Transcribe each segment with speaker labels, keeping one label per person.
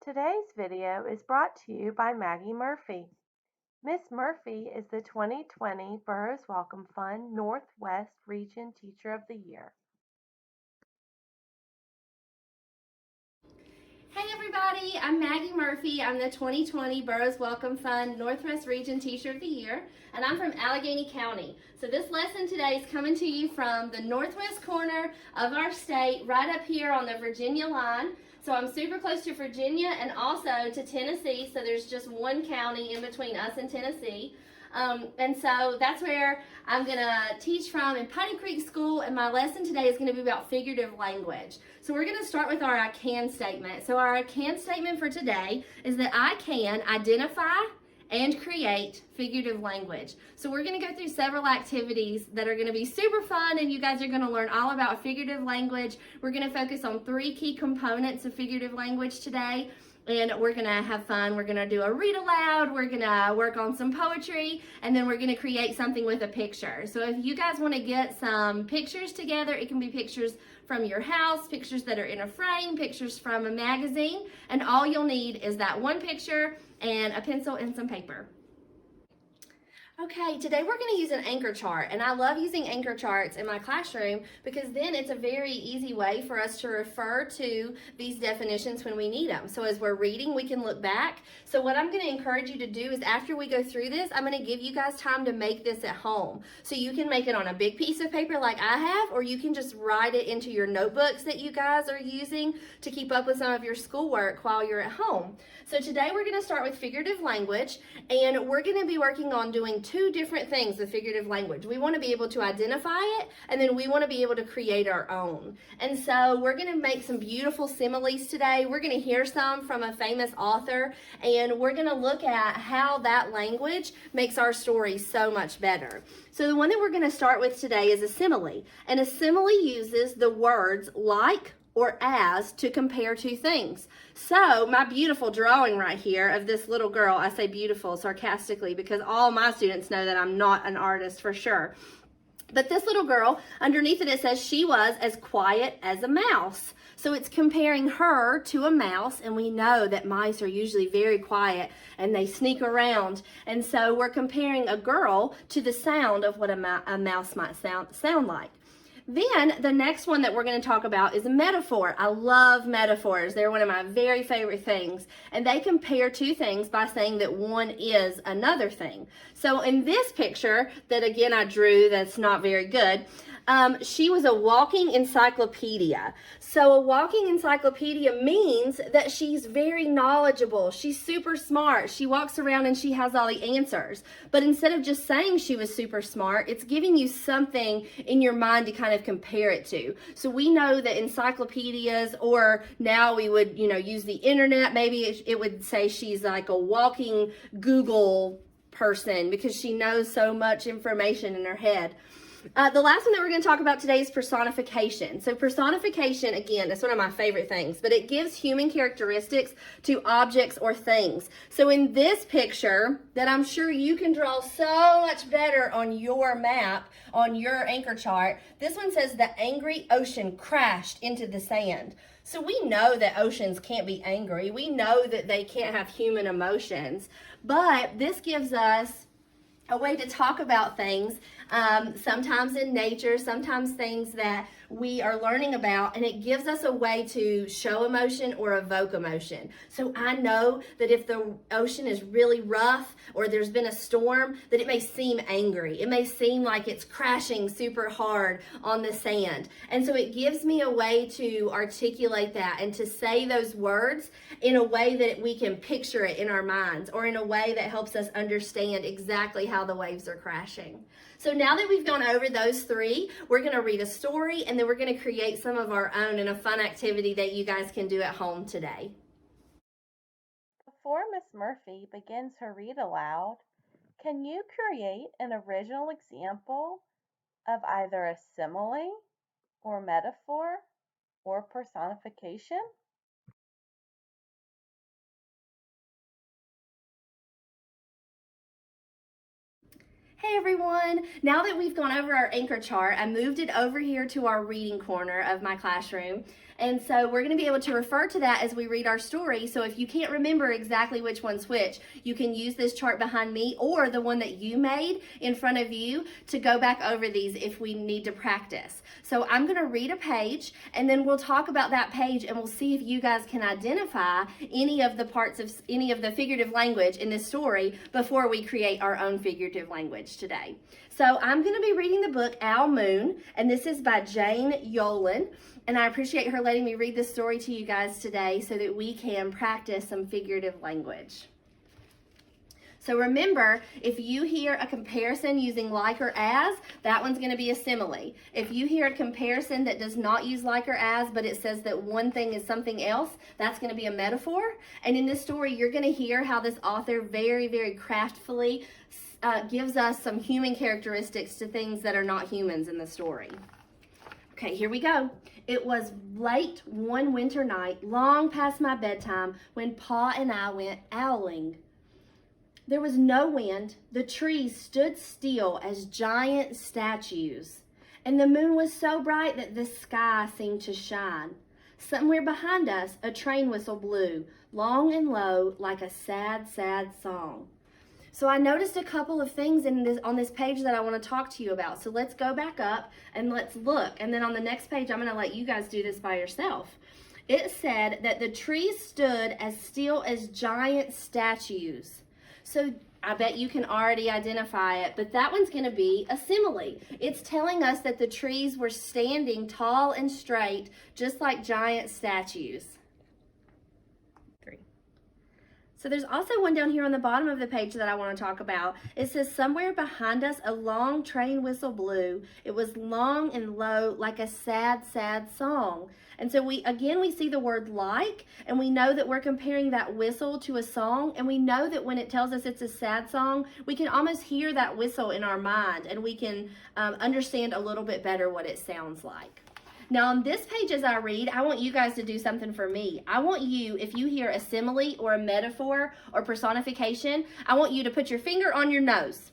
Speaker 1: Today's video is brought to you by Maggie Murphy. Miss Murphy is the 2020 Burroughs Wellcome Fund Northwest Region Teacher of the Year.
Speaker 2: Hey everybody, I'm Maggie Murphy. I'm the 2020 Burroughs Wellcome Fund Northwest Region Teacher of the Year, and I'm from Allegheny County. So this lesson today is coming to you from the northwest corner of our state, right up here on the Virginia line. So I'm super close to Virginia and also to Tennessee, so there's just one county in between us and Tennessee. And so that's where I'm going to teach from in Putney Creek School, and my lesson today is going to be about figurative language. So we're going to start with our I can statement. So our I can statement for today is that I can identify and create figurative language. So we're going to go through several activities that are going to be super fun, and you guys are going to learn all about figurative language. We're going to focus on 3 key components of figurative language today. And we're going to have fun. We're going to do a read aloud. We're going to work on some poetry. And then we're going to create something with a picture. So if you guys want to get some pictures together, it can be pictures from your house, pictures that are in a frame, pictures from a magazine. And all you'll need is that one picture and a pencil and some paper. Okay, today we're going to use an anchor chart, and I love using anchor charts in my classroom because then it's a very easy way for us to refer to these definitions when we need them. So as we're reading, we can look back. So what I'm going to encourage you to do is after we go through this, I'm going to give you guys time to make this at home. So you can make it on a big piece of paper like I have, or you can just write it into your notebooks that you guys are using to keep up with some of your schoolwork while you're at home. So today we're going to start with figurative language, and we're going to be working on doing 2 different things with figurative language. We want to be able to identify it, and then we want to be able to create our own. And so we're going to make some beautiful similes today. We're going to hear some from a famous author, and we're going to look at how that language makes our story so much better. So the one that we're going to start with today is a simile. And a simile uses the words like or as to compare 2 things. So my beautiful drawing right here of this little girl, I say beautiful sarcastically because all my students know that I'm not an artist for sure. But this little girl, underneath it says she was as quiet as a mouse. So it's comparing her to a mouse, and we know that mice are usually very quiet and they sneak around. And so we're comparing a girl to the sound of what a mouse might sound like. Then the next one that we're going to talk about is a metaphor. I love metaphors. They're one of my very favorite things. And they compare 2 things by saying that one is another thing. So in this picture that again I drew that's not very good, she was a walking encyclopedia. So a walking encyclopedia means that she's very knowledgeable. She's super smart. She walks around and she has all the answers. But instead of just saying she was super smart, it's giving you something in your mind to kind of compare it to. So we know that encyclopedias, or now we would, use the internet. Maybe it would say she's like a walking Google person because she knows so much information in her head. The last one that we're going to talk about today is personification. So personification, again, is one of my favorite things, but it gives human characteristics to objects or things. So in this picture that I'm sure you can draw so much better on your map, on your anchor chart, this one says the angry ocean crashed into the sand. So we know that oceans can't be angry. We know that they can't have human emotions, but this gives us a way to talk about things, sometimes in nature, sometimes things that we are learning about, and it gives us a way to show emotion or evoke emotion. So I know that if the ocean is really rough or there's been a storm, that it may seem angry. It may seem like it's crashing super hard on the sand. And so it gives me a way to articulate that and to say those words in a way that we can picture it in our minds, or in a way that helps us understand exactly how the waves are crashing. So now that we've gone over those 3, we're going to read a story, and then we're going to create some of our own in a fun activity that you guys can do at home today.
Speaker 1: Before Miss Murphy begins her read aloud, can you create an original example of either a simile or metaphor or personification?
Speaker 2: Hey everyone! Now that we've gone over our anchor chart, I moved it over here to our reading corner of my classroom. And so we're going to be able to refer to that as we read our story. So if you can't remember exactly which one's which, you can use this chart behind me or the one that you made in front of you to go back over these if we need to practice. So I'm going to read a page, and then we'll talk about that page, and we'll see if you guys can identify any of the parts of any of the figurative language in this story before we create our own figurative language today. So I'm going to be reading the book Owl Moon, and this is by Jane Yolen. And I appreciate her letting me read this story to you guys today so that we can practice some figurative language. So remember, if you hear a comparison using like or as, that one's going to be a simile. If you hear a comparison that does not use like or as, but it says that one thing is something else, that's going to be a metaphor. And in this story, you're going to hear how this author very, very craftfully gives us some human characteristics to things that are not humans in the story. Okay, here we go. It was late one winter night, long past my bedtime, when Pa and I went owling. There was no wind. The trees stood still as giant statues, and the moon was so bright that the sky seemed to shine. Somewhere behind us, a train whistle blew, long and low, like a sad, sad song. So I noticed a couple of things on this page that I want to talk to you about. So let's go back up and let's look. And then on the next page, I'm going to let you guys do this by yourself. It said that the trees stood as still as giant statues. So I bet you can already identify it, but that one's going to be a simile. It's telling us that the trees were standing tall and straight, just like giant statues. So there's also one down here on the bottom of the page that I want to talk about. It says, somewhere behind us a long train whistle blew. It was long and low, like a sad, sad song. And so we see the word like, and we know that we're comparing that whistle to a song, and we know that when it tells us it's a sad song, we can almost hear that whistle in our mind, and we can understand a little bit better what it sounds like. Now on this page as I read, I want you guys to do something for me. I want you, if you hear a simile or a metaphor or personification, I want you to put your finger on your nose.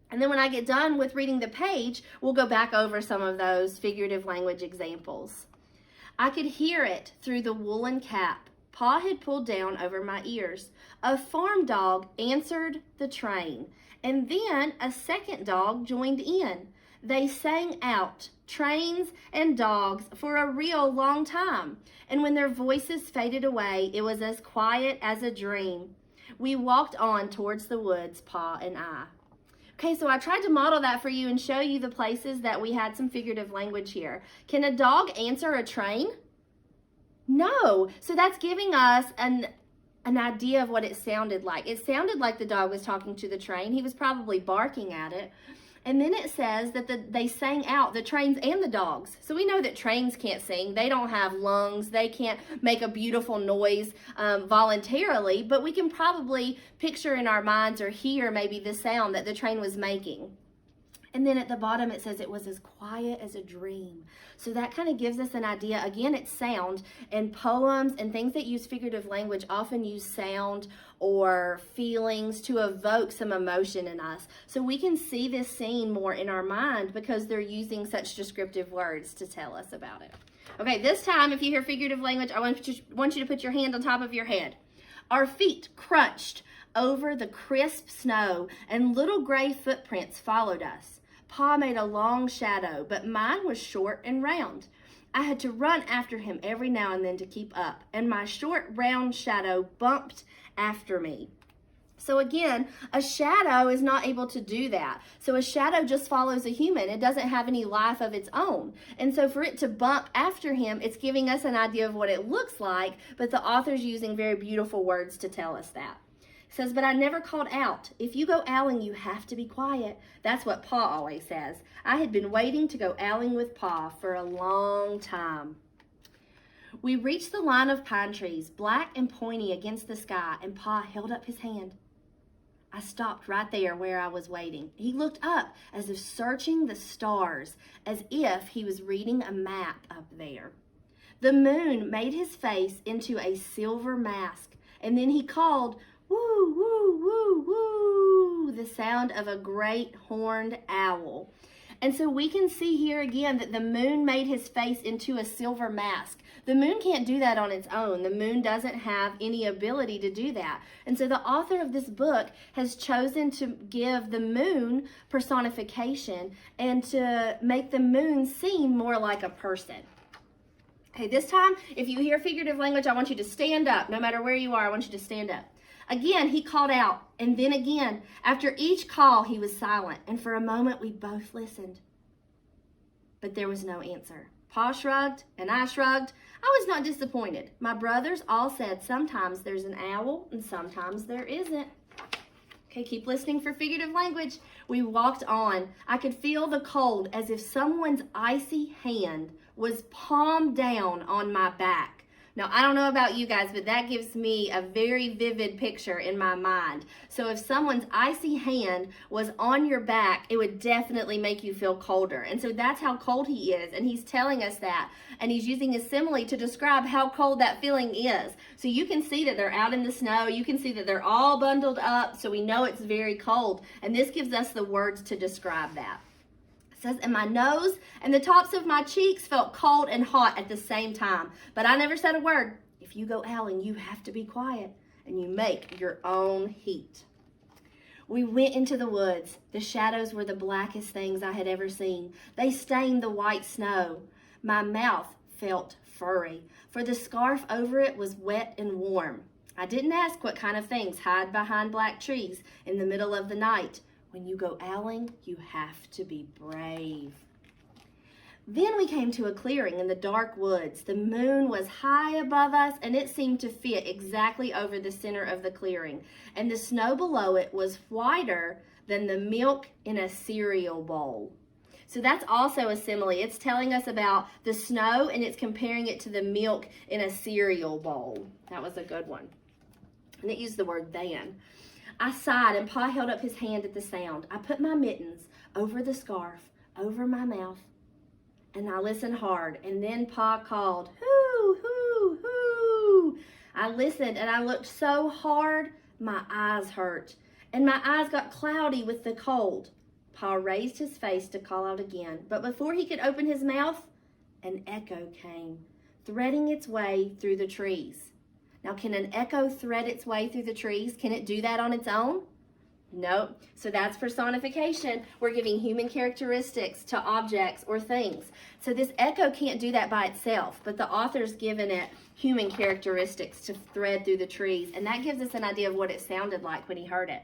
Speaker 2: And then when I get done with reading the page, we'll go back over some of those figurative language examples. I could hear it through the woolen cap Pa had pulled down over my ears. A farm dog answered the train, and then a second dog joined in. They sang out, trains and dogs, for a real long time. And when their voices faded away, it was as quiet as a dream. We walked on towards the woods, Pa and I. Okay, so I tried to model that for you and show you the places that we had some figurative language here. Can a dog answer a train? No. So that's giving us an idea of what it sounded like. It sounded like the dog was talking to the train. He was probably barking at it. And then it says that they sang out, the trains and the dogs. So we know that trains can't sing. They don't have lungs. They can't make a beautiful noise voluntarily, but we can probably picture in our minds or hear maybe the sound that the train was making. And then at the bottom it says it was as quiet as a dream. So that kind of gives us an idea. Again, it's sound, and poems and things that use figurative language often use sound or feelings to evoke some emotion in us. So we can see this scene more in our mind because they're using such descriptive words to tell us about it. Okay, this time if you hear figurative language, I want you to put your hand on top of your head. Our feet crunched over the crisp snow, and little gray footprints followed us. Pa made a long shadow, but mine was short and round. I had to run after him every now and then to keep up, and my short, round shadow bumped after me. So again, a shadow is not able to do that. So a shadow just follows a human. It doesn't have any life of its own. And so for it to bump after him, it's giving us an idea of what it looks like, but the author's using very beautiful words to tell us that. It says, but I never called out. If you go owling, you have to be quiet. That's what Pa always says. I had been waiting to go owling with Pa for a long time. We reached the line of pine trees, black and pointy against the sky, and Pa held up his hand. I stopped right there where I was waiting. He looked up as if searching the stars, as if he was reading a map up there. The moon made his face into a silver mask, and then he called, woo, woo, woo, woo, the sound of a great horned owl. And so we can see here again that the moon made his face into a silver mask. The moon can't do that on its own. The moon doesn't have any ability to do that. And so the author of this book has chosen to give the moon personification and to make the moon seem more like a person. Okay, this time, if you hear figurative language, I want you to stand up. No matter where you are, I want you to stand up. Again, he called out, and then again. After each call, he was silent, and for a moment, we both listened. But there was no answer. Pa shrugged, and I shrugged. I was not disappointed. My brothers all said sometimes there's an owl, and sometimes there isn't. Okay, keep listening for figurative language. We walked on. I could feel the cold as if someone's icy hand was palmed down on my back. Now, I don't know about you guys, but that gives me a very vivid picture in my mind. So if someone's icy hand was on your back, it would definitely make you feel colder. And so that's how cold he is, and he's telling us that. And he's using a simile to describe how cold that feeling is. So you can see that they're out in the snow. You can see that they're all bundled up, so we know it's very cold. And this gives us the words to describe that. It says, and my nose and the tops of my cheeks felt cold and hot at the same time. But I never said a word. If you go owling, you have to be quiet, and you make your own heat. We went into the woods. The shadows were the blackest things I had ever seen. They stained the white snow. My mouth felt furry, for the scarf over it was wet and warm. I didn't ask what kind of things hide behind black trees in the middle of the night. When you go owling, you have to be brave. Then we came to a clearing in the dark woods. The moon was high above us, and it seemed to fit exactly over the center of the clearing. And the snow below it was whiter than the milk in a cereal bowl. So that's also a simile. It's telling us about the snow, and it's comparing it to the milk in a cereal bowl. That was a good one. And it used the word than. I sighed, and Pa held up his hand at the sound. I put my mittens over the scarf, over my mouth, and I listened hard. And then Pa called, hoo, hoo, hoo. I listened, and I looked so hard, my eyes hurt. And my eyes got cloudy with the cold. Pa raised his face to call out again. But before he could open his mouth, an echo came, threading its way through the trees. Now, can an echo thread its way through the trees? Can it do that on its own? No. So that's personification. We're giving human characteristics to objects or things. So this echo can't do that by itself, but the author's given it human characteristics to thread through the trees, and that gives us an idea of what it sounded like when he heard it.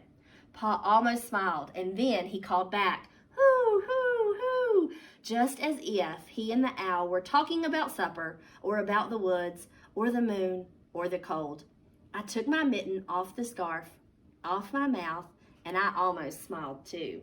Speaker 2: Pa almost smiled, and then he called back, hoo, hoo, hoo, just as if he and the owl were talking about supper or about the woods or the moon or the cold. I took my mitten off the scarf, off my mouth, and I almost smiled too.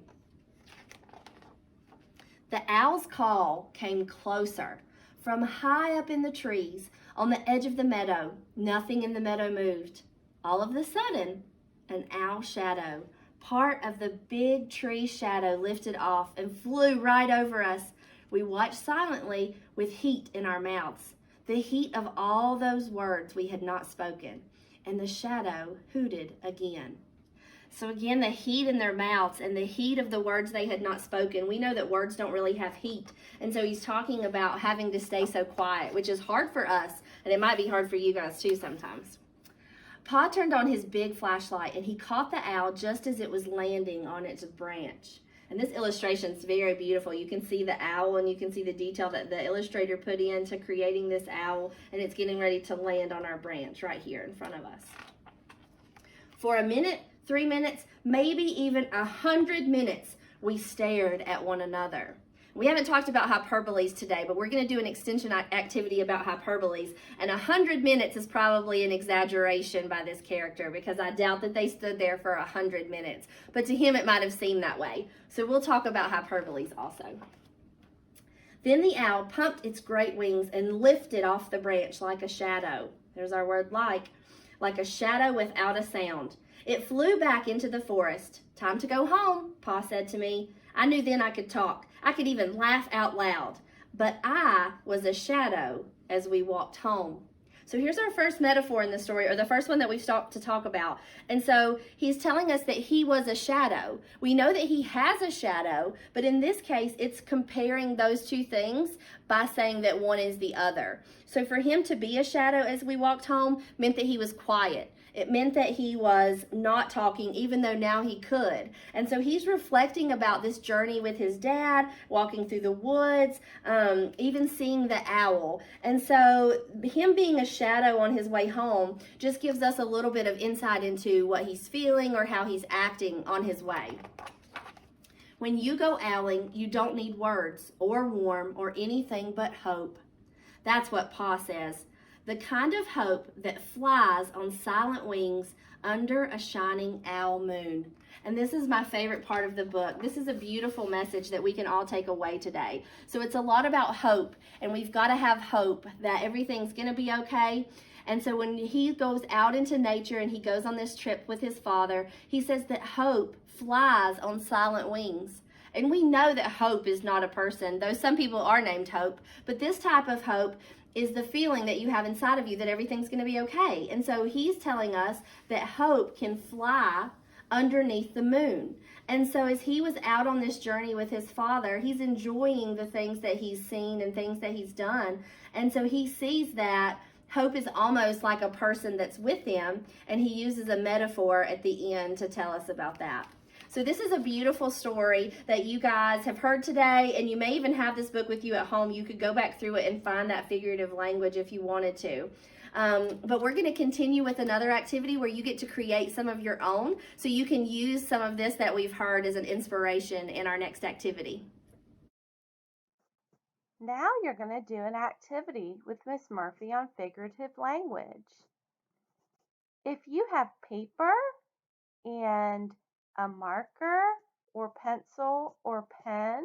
Speaker 2: The owl's call came closer. From high up in the trees, on the edge of the meadow, nothing in the meadow moved. All of a sudden, an owl shadow, part of the big tree shadow, lifted off and flew right over us. We watched silently with heat in our mouths. The heat of all those words we had not spoken, and the shadow hooted again. So again, the heat in their mouths and the heat of the words they had not spoken. We know that words don't really have heat. And so he's talking about having to stay so quiet, which is hard for us, and it might be hard for you guys too sometimes. Pa turned on his big flashlight, and he caught the owl just as it was landing on its branch. And this illustration is very beautiful. You can see the owl, and you can see the detail that the illustrator put into creating this owl, and it's getting ready to land on our branch right here in front of us. For a minute, 3 minutes, maybe even 100 minutes, we stared at one another. We haven't talked about hyperboles today, but we're going to do an extension activity about hyperboles. And 100 minutes is probably an exaggeration by this character, because I doubt that they stood there for 100 minutes. But to him, it might have seemed that way. So we'll talk about hyperboles also. Then the owl pumped its great wings and lifted off the branch like a shadow. There's our word like a shadow without a sound. It flew back into the forest. Time to go home, Pa said to me. I knew then I could talk. I could even laugh out loud. But I was a shadow as we walked home. So here's our first metaphor in the story, or the first one that we stopped to talk about. And so he's telling us that he was a shadow. We know that he has a shadow, but in this case, it's comparing those two things by saying that one is the other. So for him to be a shadow as we walked home meant that he was quiet. It meant that he was not talking, even though now he could. And so he's reflecting about this journey with his dad, walking through the woods, even seeing the owl. And so him being a shadow on his way home just gives us a little bit of insight into what he's feeling or how he's acting on his way. When you go owling, you don't need words or warm or anything but hope. That's what Pa says. The kind of hope that flies on silent wings under a shining owl moon. And this is my favorite part of the book. This is a beautiful message that we can all take away today. So it's a lot about hope, and we've got to have hope that everything's going to be okay. And so when he goes out into nature and he goes on this trip with his father, he says that hope flies on silent wings. And we know that hope is not a person, though some people are named Hope, but this type of hope is the feeling that you have inside of you that everything's going to be okay. And so he's telling us that hope can fly underneath the moon. And so as he was out on this journey with his father, he's enjoying the things that he's seen and things that he's done. And so he sees that hope is almost like a person that's with him, and he uses a metaphor at the end to tell us about that. So this is a beautiful story that you guys have heard today, and you may even have this book with you at home. You could go back through it and find that figurative language if you wanted to. But we're going to continue with another activity where you get to create some of your own, so you can use some of this that we've heard as an inspiration in our next activity.
Speaker 1: Now you're going to do an activity with Miss Murphy on figurative language. If you have paper and a marker or pencil or pen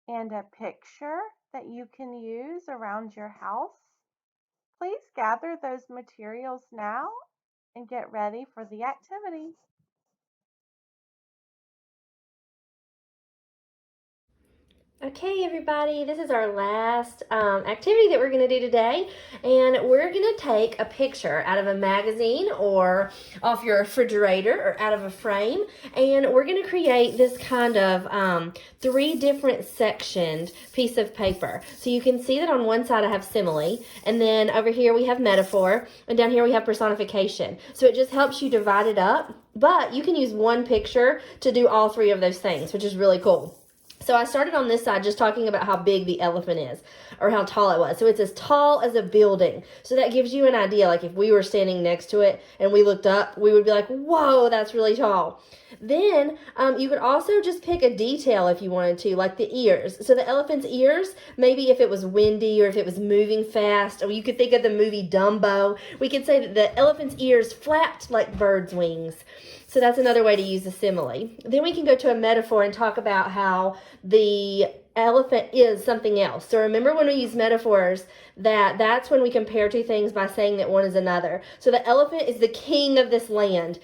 Speaker 1: and a picture that you can use around your house, please gather those materials now and get ready for the activity.
Speaker 2: Okay, everybody, this is our last activity that we're going to do today, and we're going to take a picture out of a magazine or off your refrigerator or out of a frame, and we're going to create this kind of 3 different sectioned piece of paper. So you can see that on one side I have simile, and then over here we have metaphor, and down here we have personification. So it just helps you divide it up, but you can use one picture to do all 3 of those things, which is really cool. So I started on this side just talking about how big the elephant is, or how tall it was. So it's as tall as a building. So that gives you an idea, like if we were standing next to it and we looked up, we would be like, whoa, that's really tall. Then you could also just pick a detail if you wanted to, like the ears. So the elephant's ears, maybe if it was windy or if it was moving fast, or you could think of the movie Dumbo. We could say that the elephant's ears flapped like birds' wings. So that's another way to use a simile. Then we can go to a metaphor and talk about how the elephant is something else. So remember when we use metaphors that's when we compare 2 things by saying that one is another. So the elephant is the king of this land.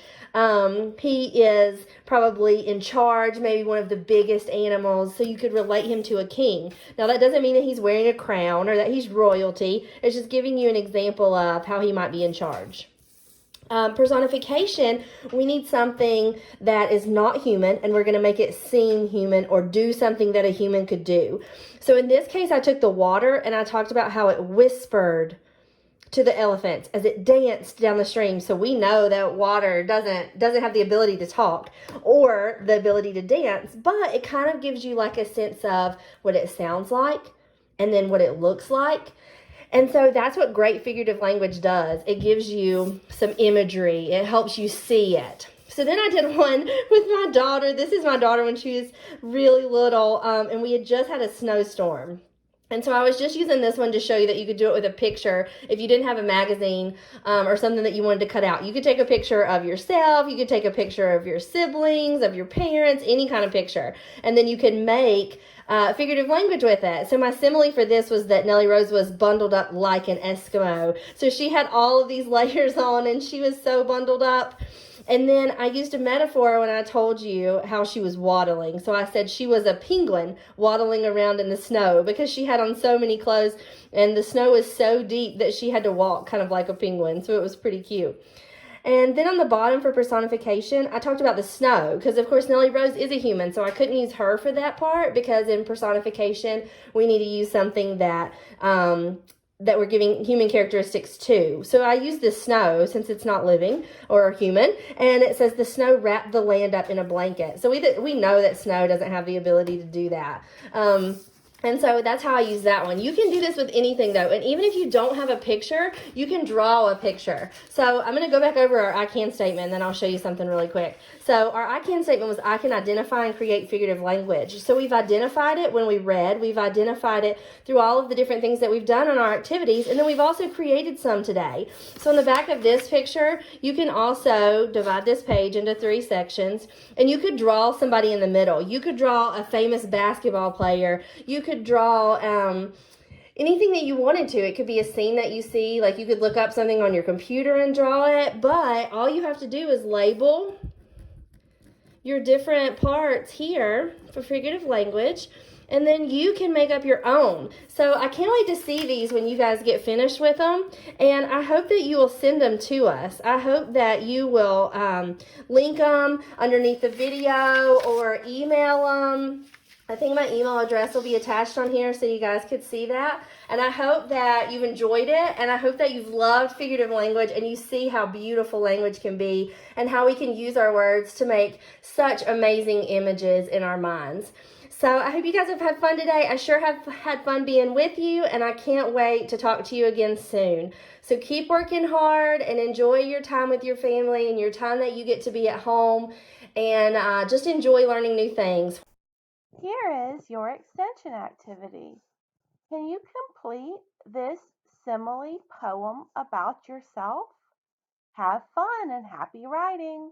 Speaker 2: He is probably in charge, maybe one of the biggest animals, so you could relate him to a king. Now that doesn't mean that he's wearing a crown or that he's royalty. It's just giving you an example of how he might be in charge. Personification, we need something that is not human, and we're going to make it seem human or do something that a human could do. So in this case, I took the water and I talked about how it whispered to the elephants as it danced down the stream. So we know that water doesn't have the ability to talk or the ability to dance, but it kind of gives you like a sense of what it sounds like and then what it looks like. And so that's what great figurative language does. It gives you some imagery. It helps you see it. So then I did one with my daughter. This is my daughter when she was really little, and we had just had a snowstorm. And so I was just using this one to show you that you could do it with a picture. If you didn't have a magazine or something that you wanted to cut out, you could take a picture of yourself. You could take a picture of your siblings, of your parents, any kind of picture. And then you could make figurative language with it. So my simile for this was that Nellie Rose was bundled up like an Eskimo. So she had all of these layers on and she was so bundled up. And then I used a metaphor when I told you how she was waddling. So I said she was a penguin waddling around in the snow because she had on so many clothes and the snow was so deep that she had to walk kind of like a penguin. So it was pretty cute. And then on the bottom for personification, I talked about the snow because, of course, Nellie Rose is a human, so I couldn't use her for that part because in personification, we need to use something that we're giving human characteristics to. So I use the snow since it's not living or human, and it says the snow wrapped the land up in a blanket. So we know that snow doesn't have the ability to do that. And so that's how I use that one. You can do this with anything though. And even if you don't have a picture, you can draw a picture. So I'm going to go back over our I can statement and then I'll show you something really quick. So our I can statement was I can identify and create figurative language. So we've identified it when we read. We've identified it through all of the different things that we've done on our activities. And then we've also created some today. So in the back of this picture, you can also divide this page into 3 sections. And you could draw somebody in the middle. You could draw a famous basketball player. You could draw anything that you wanted to. It could be a scene that you see, like you could look up something on your computer and draw it, but all you have to do is label your different parts here for figurative language, and then you can make up your own. So I can't wait to see these when you guys get finished with them, and I hope that you will send them to us. I hope that you will link them underneath the video or email them. I think my email address will be attached on here so you guys could see that. And I hope that you've enjoyed it, and I hope that you've loved figurative language and you see how beautiful language can be and how we can use our words to make such amazing images in our minds. So I hope you guys have had fun today. I sure have had fun being with you, and I can't wait to talk to you again soon. So keep working hard and enjoy your time with your family and your time that you get to be at home, and just enjoy learning new things.
Speaker 1: Here is your extension activity. Can you complete this simile poem about yourself? Have fun and happy writing!